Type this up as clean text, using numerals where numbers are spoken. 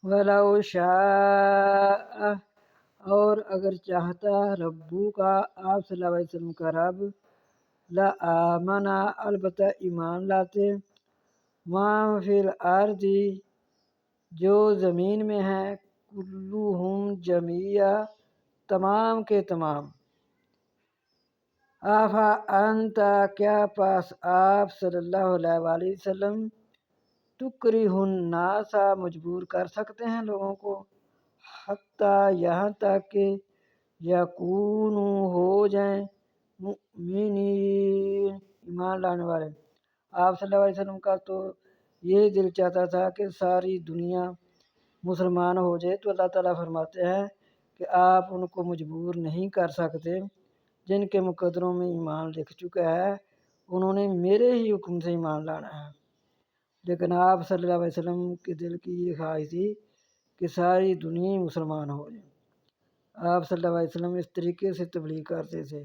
وَلَوْ شَاءَ، اور اگر چاہتا ربو کا، آپ صلی اللہ علیہ وسلم کا رب، لَآمَنَ، البتہ ایمان لاتے، مَن فِی الْأَرْضِ، جو زمین میں ہے، کُلُّہُم جمیعا، تمام کے تمام، أَفَأَنْتَ، کیا پاس آپ صلی اللہ علیہ وآلہ وسلم، تُکرِہُ النَّاسَ، مجبور کر سکتے ہیں لوگوں کو، حتیٰ یہاں تک کہ یکونوا، ہو جائیں، مؤمنین، ایمان لانے والے۔ آپ صلی اللہ علیہ وسلم کا تو یہ دل چاہتا تھا کہ ساری دنیا مسلمان ہو جائے، تو اللہ تعالیٰ فرماتے ہیں کہ آپ ان کو مجبور نہیں کر سکتے، جن کے مقدروں میں ایمان لکھ چکا ہے انہوں نے میرے ہی حکم سے ایمان لانا ہے۔ لیکن آپ صلی اللہ علیہ وسلم کے دل کی یہ خواہش تھی کہ ساری دنیا مسلمان ہو جائے۔ آپ صلی اللہ علیہ وسلم اس طریقے سے تبلیغ کرتے تھے